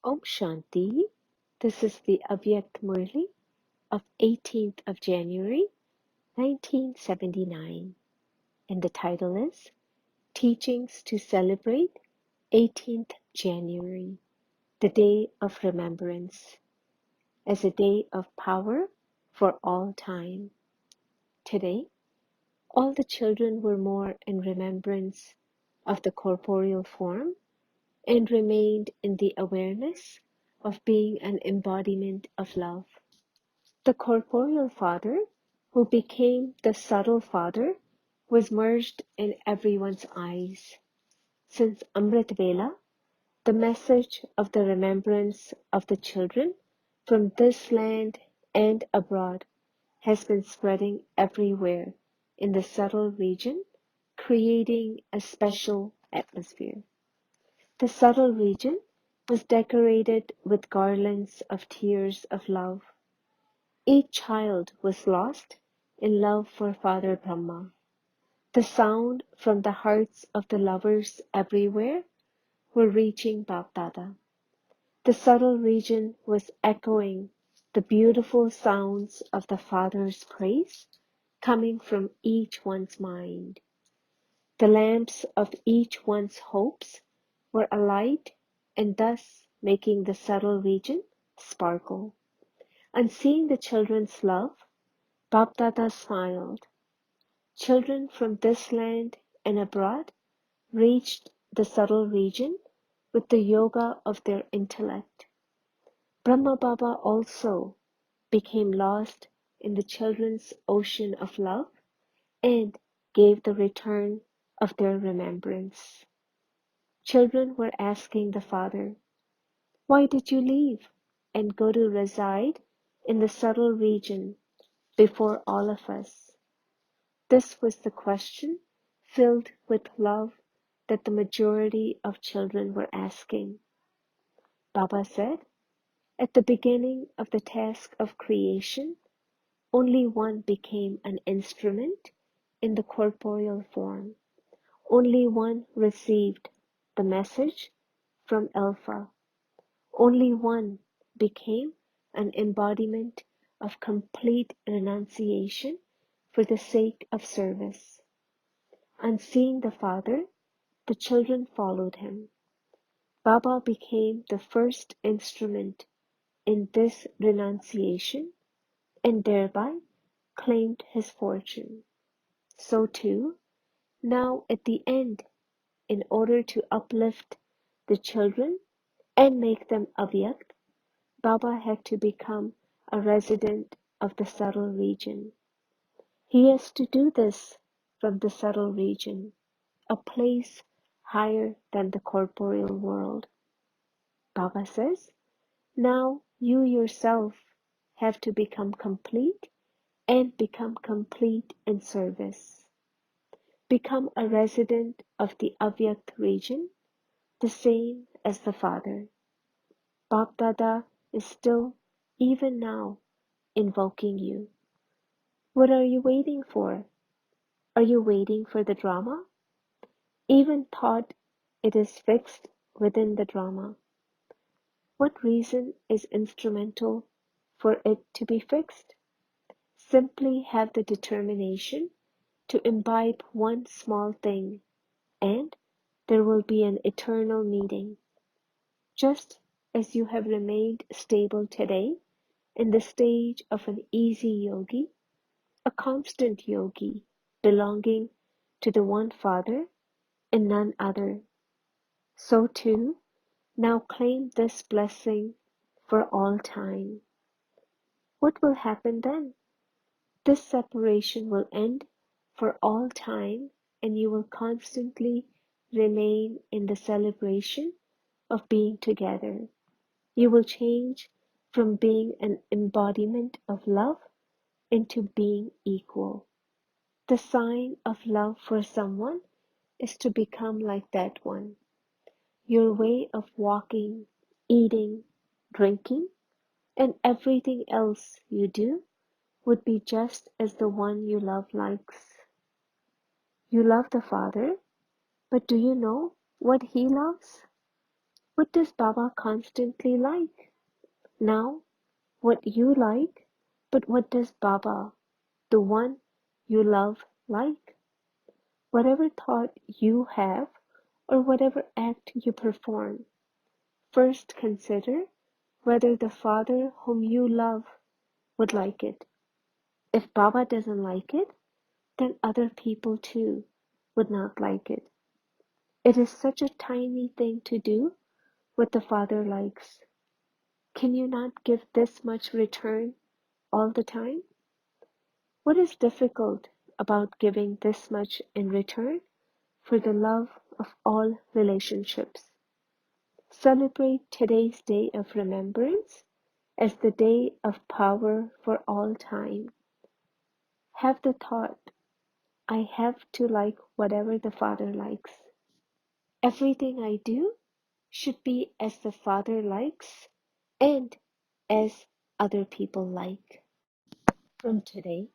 Om Shanti. This is the Avyakt Murli of 18th of January 1979, and the title is Teachings to Celebrate 18th January, the Day of Remembrance, as a day of power for all time. Today, all the children were more in remembrance of the corporeal form and remained in the awareness of being an embodiment of love. The corporeal father, who became the subtle father, was merged in everyone's eyes. Since Amrit Vela, the message of the remembrance of the children from this land and abroad has been spreading everywhere in the subtle region, creating a special atmosphere. The subtle region was decorated with garlands of tears of love. Each child was lost in love for Father Brahma. The sound from the hearts of the lovers everywhere were reaching Bapdada. The subtle region was echoing the beautiful sounds of the Father's praise coming from each one's mind. The lamps of each one's hopes were alight and thus making the subtle region sparkle. And seeing the children's love, Bapdada smiled. Children from this land and abroad reached the subtle region with the yoga of their intellect. Brahma Baba also became lost in the children's ocean of love and gave the return of their remembrance. Children were asking the Father, "Why did you leave and go to reside in the subtle region before all of us?" This was the question filled with love that the majority of children were asking. Baba said, at the beginning of the task of creation, only one became an instrument in the corporeal form. Only one received the message from Alpha. Only one became an embodiment of complete renunciation for the sake of service. On seeing the Father, the children followed him. Baba became the first instrument in this renunciation and thereby claimed his fortune. So too, now at the end, in order to uplift the children and make them Avyakt, Baba had to become a resident of the subtle region. He has to do this from the subtle region, a place higher than the corporeal world. Baba says, now you yourself have to become complete and become complete in service. Become a resident of the Avyakt region, the same as the Father. Bapdada is still, even now, invoking you. What are you waiting for? Are you waiting for the drama? Even thought it is fixed within the drama. What reason is instrumental for it to be fixed? Simply have the determination to imbibe one small thing, and there will be an eternal meeting. Just as you have remained stable today in the stage of an easy yogi, a constant yogi belonging to the one Father and none other, so too now claim this blessing for all time. What will happen then? This separation will end for all time and you will constantly remain in the celebration of being together. You will change from being an embodiment of love into being equal. The sign of love for someone is to become like that one. Your way of walking, eating, drinking, and everything else you do would be just as the one you love likes. You love the Father, but do you know what He loves? What does Baba constantly like? Now, what you like, but what does Baba, the one you love, like? Whatever thought you have or whatever act you perform, first consider whether the Father whom you love would like it. If Baba doesn't like it, then other people too would not like it. It is such a tiny thing to do what the Father likes. Can you not give this much return all the time? What is difficult about giving this much in return for the love of all relationships? Celebrate today's day of remembrance as the day of power for all time. Have the thought, I have to like whatever the Father likes. Everything I do should be as the Father likes and as other people like. From today,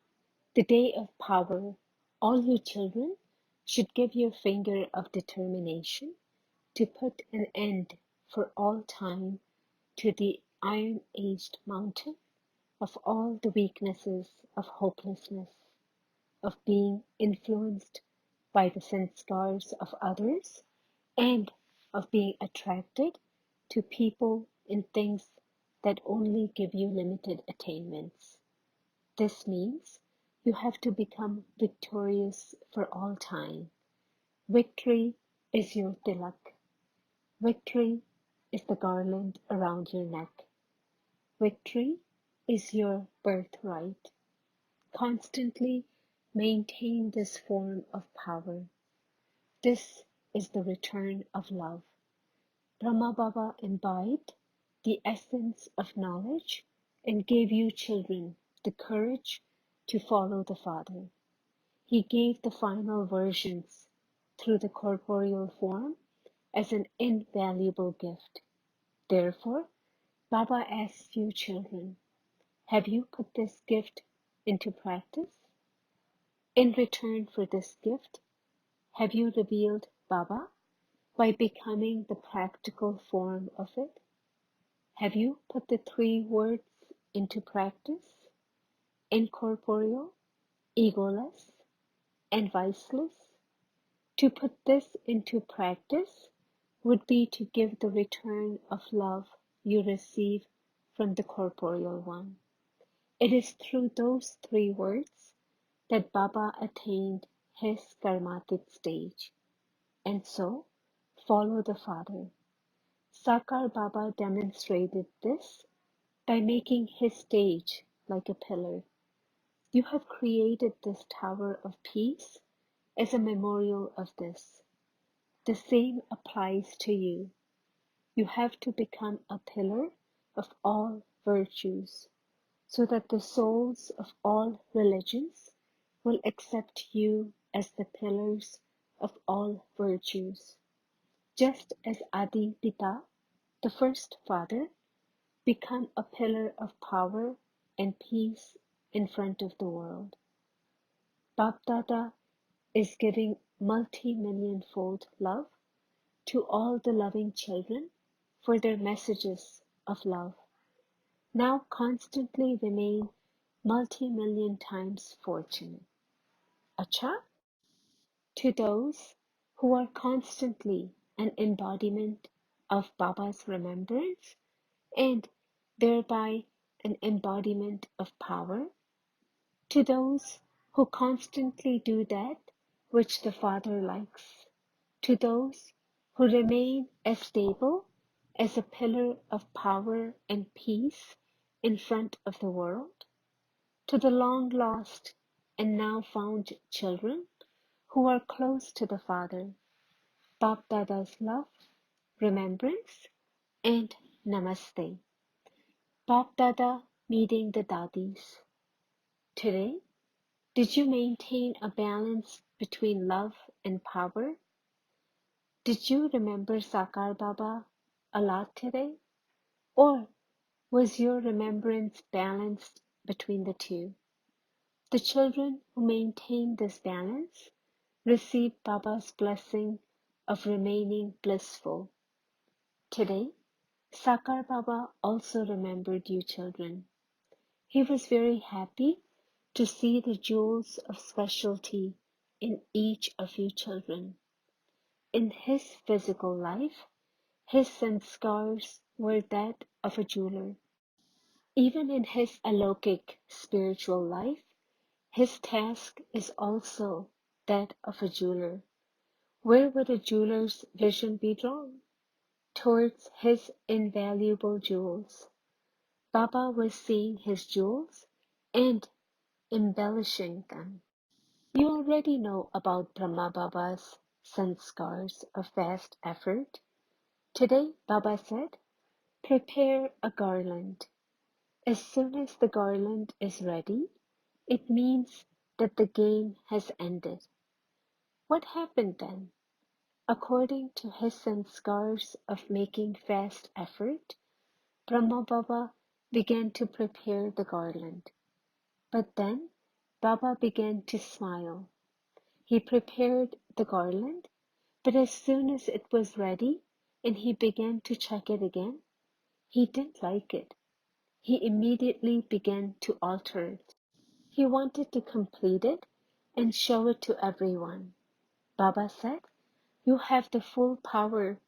the day of power, all you children should give your finger of determination to put an end for all time to the iron-aged mountain of all the weaknesses of hopelessness, of being influenced by the sanskars of others, and of being attracted to people and things that only give you limited attainments. This means you have to become victorious for all time. Victory is your tilak. Victory is the garland around your neck. Victory is your birthright. Constantly maintain this form of power. This is the return of love. Brahma Baba imbibed the essence of knowledge and gave you children the courage to follow the Father. He gave the final versions through the corporeal form as an invaluable gift. Therefore, Baba asks you children, have you put this gift into practice? In return for this gift, have you revealed Baba by becoming the practical form of it? Have you put the three words into practice? Incorporeal, egoless, and viceless? To put this into practice would be to give the return of love you receive from the corporeal one. It is through those three words that Baba attained his karmatic stage. And so, follow the Father. Sakar Baba demonstrated this by making his stage like a pillar. You have created this tower of peace as a memorial of this. The same applies to you. You have to become a pillar of all virtues, so that the souls of all religions will accept you as the pillars of all virtues. Just as Adi Pita, the first father, become a pillar of power and peace in front of the world. Bapdada is giving multi-million-fold love to all the loving children for their messages of love. Now constantly remain multi-million times fortunate. Acha? To those who are constantly an embodiment of Baba's remembrance and thereby an embodiment of power, to those who constantly do that which the Father likes, to those who remain as stable as a pillar of power and peace in front of the world, to the long lost and now found children who are close to the Father, Bap Dada's love, remembrance, and namaste. Bap Dada meeting the Dadis. Today, did you maintain a balance between love and power? Did you remember Sakar Baba a lot today? Or was your remembrance balanced between the two? The children who maintain this balance receive Baba's blessing of remaining blissful. Today, Sakar Baba also remembered you children. He was very happy to see the jewels of specialty in each of you children. In his physical life, his sanskars were that of a jeweler. Even in his alokik spiritual life, his task is also that of a jeweler. Where would a jeweler's vision be drawn? Towards his invaluable jewels. Baba was seeing his jewels and embellishing them. You already know about Brahma Baba's sanskars of vast effort. Today, Baba said, prepare a garland. As soon as the garland is ready, it means that the game has ended. What happened then? According to his sanskars of making fast effort, Brahma Baba began to prepare the garland. But then Baba began to smile. He prepared the garland, but as soon as it was ready and he began to check it again, he didn't like it. He immediately began to alter it. He wanted to complete it and show it to everyone. Baba said, you have the full power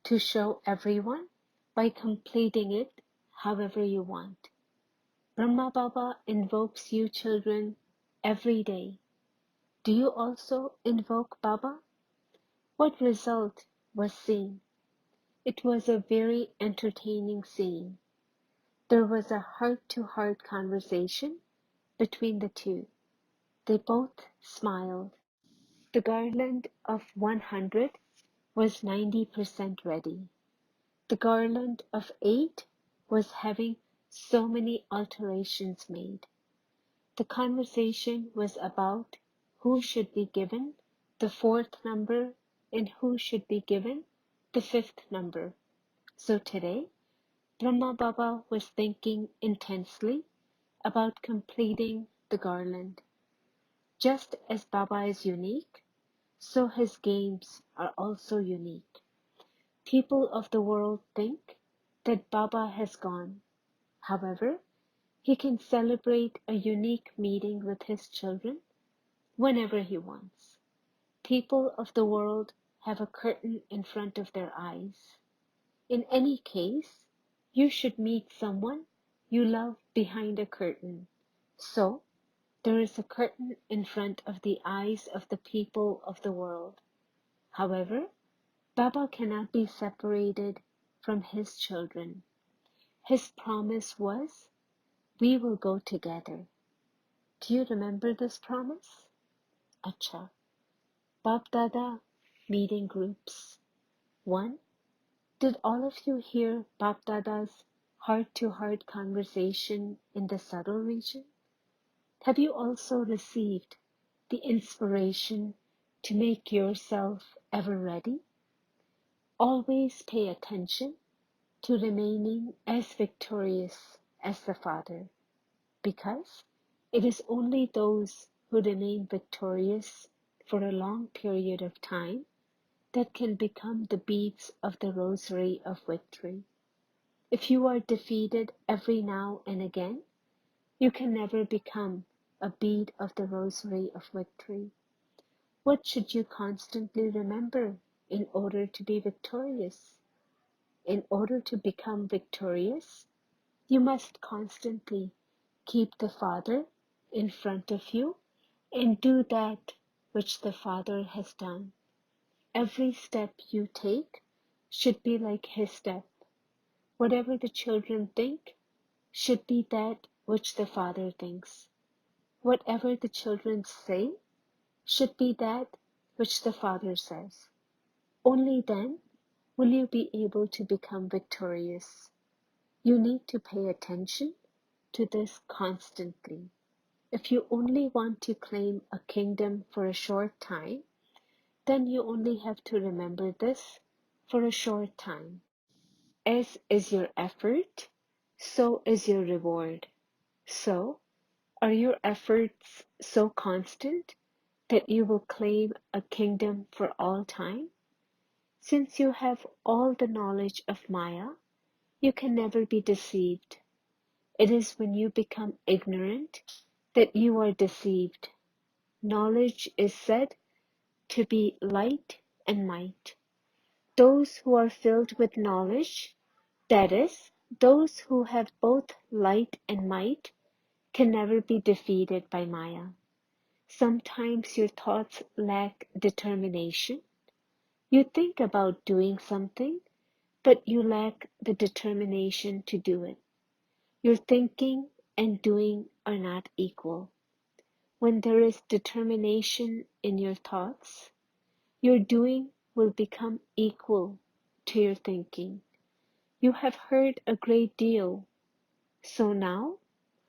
to show everyone by completing it however you want. Brahma Baba invokes you children every day. Do you also invoke Baba? What result was seen? It was a very entertaining scene. There was a heart-to-heart conversation between the two. They both smiled. The garland of 100 was 90% ready. The garland of 8 was having so many alterations made. The conversation was about who should be given the 4th number and who should be given the 5th number. So today, Brahma Baba was thinking intensely about completing the garland. Just as Baba is unique, so his games are also unique. People of the world think that Baba has gone. However, he can celebrate a unique meeting with his children whenever he wants. People of the world have a curtain in front of their eyes. In any case, you should meet someone you love behind a curtain. So, there is a curtain in front of the eyes of the people of the world. However, Baba cannot be separated from his children. His promise was, we will go together. Do you remember this promise? Acha. Bab Dada meeting groups. 1. Did all of you hear Bab Dada's heart-to-heart conversation in the subtle region? Have you also received the inspiration to make yourself ever ready? Always pay attention to remaining as victorious as the Father, because it is only those who remain victorious for a long period of time that can become the beads of the rosary of victory. If you are defeated every now and again, you can never become a bead of the rosary of victory. What should you constantly remember in order to be victorious? In order to become victorious, you must constantly keep the Father in front of you and do that which the Father has done. Every step you take should be like his step. Whatever the children think should be that which the Father thinks. Whatever the children say should be that which the Father says. Only then will you be able to become victorious. You need to pay attention to this constantly. If you only want to claim a kingdom for a short time, then you only have to remember this for a short time. As is your effort, so is your reward. So, are your efforts so constant that you will claim a kingdom for all time? Since you have all the knowledge of Maya, you can never be deceived. It is when you become ignorant that you are deceived. Knowledge is said to be light and might. Those who are filled with knowledge, that is, those who have both light and might, can never be defeated by Maya. Sometimes your thoughts lack determination. You think about doing something, but you lack the determination to do it. Your thinking and doing are not equal. When there is determination in your thoughts, your doing will become equal to your thinking. You have heard a great deal, so now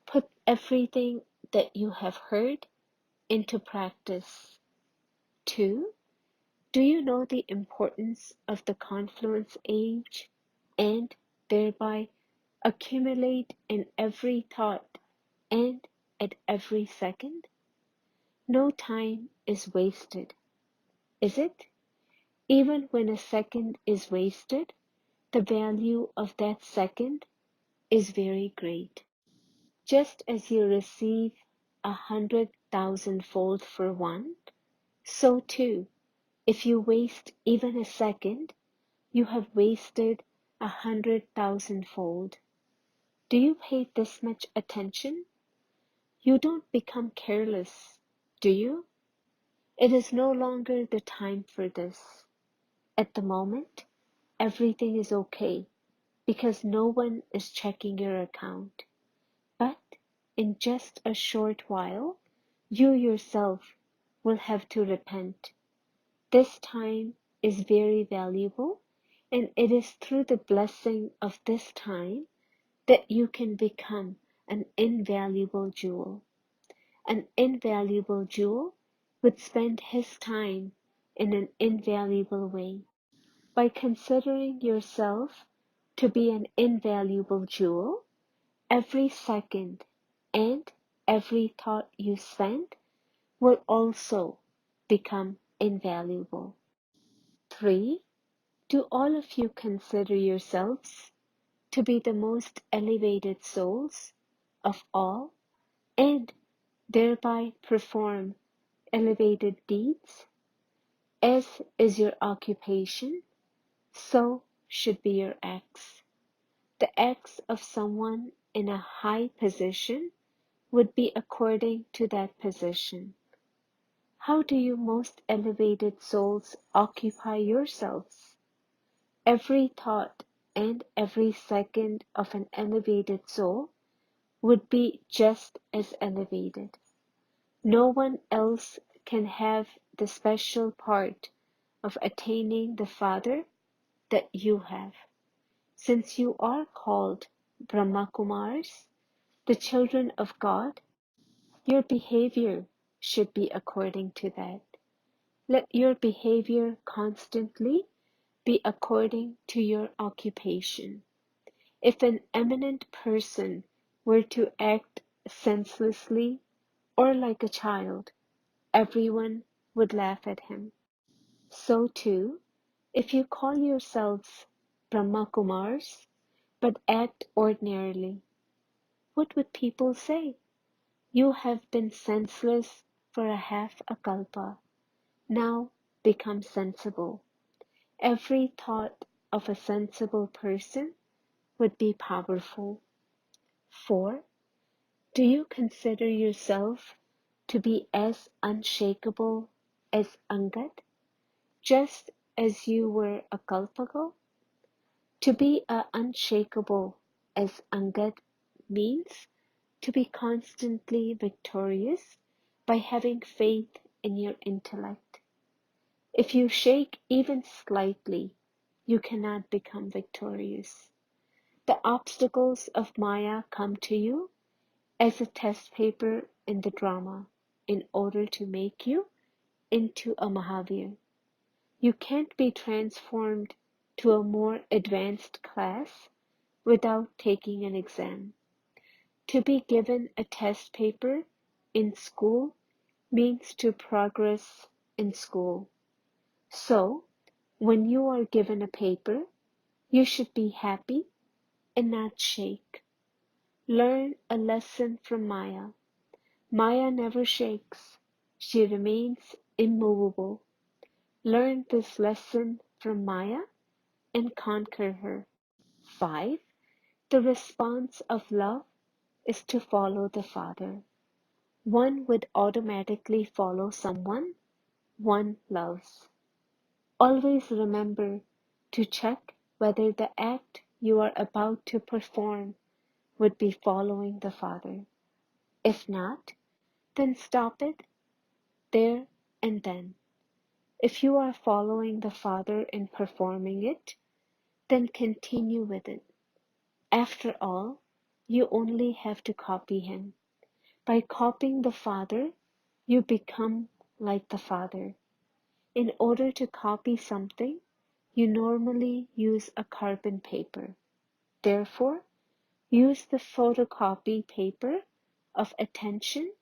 put everything that you have heard into practice. 2. Do you know the importance of the confluence age and thereby accumulate in every thought and at every second? No time is wasted, is it? Even when a second is wasted, the value of that second is very great. Just as you receive 100,000-fold for one, so too, if you waste even a second, you have wasted 100,000-fold. Do you pay this much attention? You don't become careless, do you? It is no longer the time for this. At the moment, everything is okay because no one is checking your account. But in just a short while, you yourself will have to repent. This time is very valuable, and it is through the blessing of this time that you can become an invaluable jewel. An invaluable jewel would spend his time in an invaluable way. By considering yourself to be an invaluable jewel, every second and every thought you spend will also become invaluable. 3. Do all of you consider yourselves to be the most elevated souls of all and thereby perform elevated deeds? As is your occupation, so should be your acts. The acts of someone in a high position would be according to that position. How do you most elevated souls occupy yourselves? Every thought and every second of an elevated soul would be just as elevated. No one else can have the special part of attaining the Father that you have. Since you are called Brahma Kumars, the children of God, your behavior should be according to that. Let your behavior constantly be according to your occupation. If an eminent person were to act senselessly or like a child, everyone would laugh at him. So too, if you call yourselves Brahma Kumars, but act ordinarily, what would people say? You have been senseless for a half a kalpa. Now become sensible. Every thought of a sensible person would be powerful. 4. Do you consider yourself to be as unshakable as Angad, just as you were a kalpa ago? To be unshakable as Angad means to be constantly victorious by having faith in your intellect. If you shake even slightly, you cannot become victorious. The obstacles of Maya come to you as a test paper in the drama in order to make you into a Mahavir. You can't be transformed to a more advanced class without taking an exam. To be given a test paper in school means to progress in school. So, When you are given a paper, you should be happy and not shake. Learn a lesson from Maya. Maya never shakes. She remains immovable. Learn this lesson from Maya and conquer her. 5. The response of love is to follow the Father. One would automatically follow someone one loves. Always remember to check whether the act you are about to perform would be following the Father. If not, then stop it there and then. If you are following the Father in performing it, then continue with it. After all, you only have to copy Him. By copying the Father, you become like the Father. In order to copy something, you normally use a carbon paper. Therefore, use the photocopy paper of attention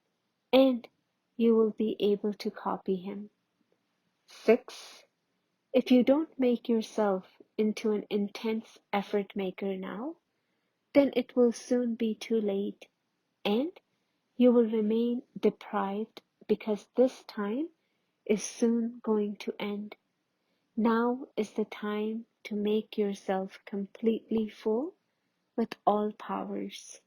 and you will be able to copy Him. 6. If you don't make yourself into an intense effort maker now, then it will soon be too late and you will remain deprived because this time is soon going to end. Now is the time to make yourself completely full with all powers.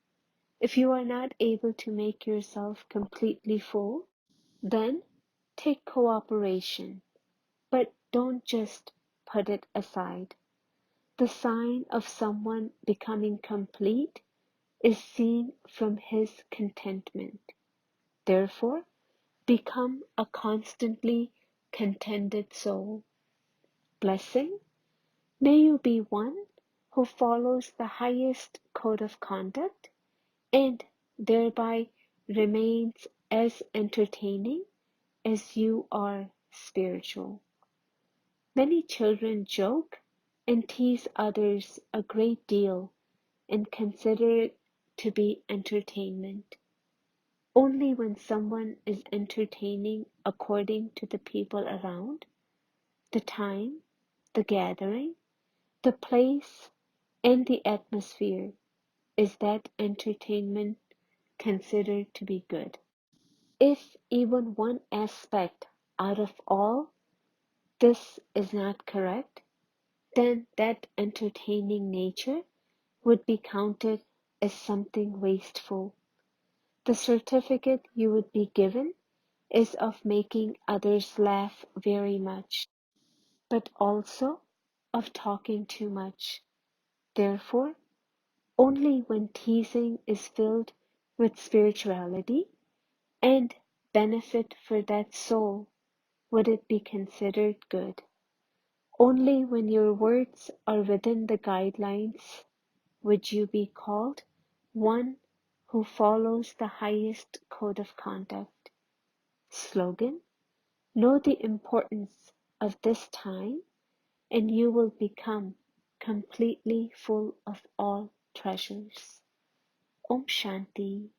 If you are not able to make yourself completely full, then take cooperation, but don't just put it aside. The sign of someone becoming complete is seen from his contentment. Therefore, become a constantly contented soul. Blessing, may you be one who follows the highest code of conduct and thereby remains as entertaining as you are spiritual. Many children joke and tease others a great deal and consider it to be entertainment. Only when someone is entertaining according to the people around, the time, the gathering, the place, and the atmosphere is that entertainment considered to be good. If even one aspect out of all this is not correct, then that entertaining nature would be counted as something wasteful. The certificate you would be given is of making others laugh very much, but also of talking too much. Therefore, only when teasing is filled with spirituality and benefit for that soul would it be considered good. Only when your words are within the guidelines would you be called one who follows the highest code of conduct. Slogan: know the importance of this time and you will become completely full of all treasures. Om Shanti.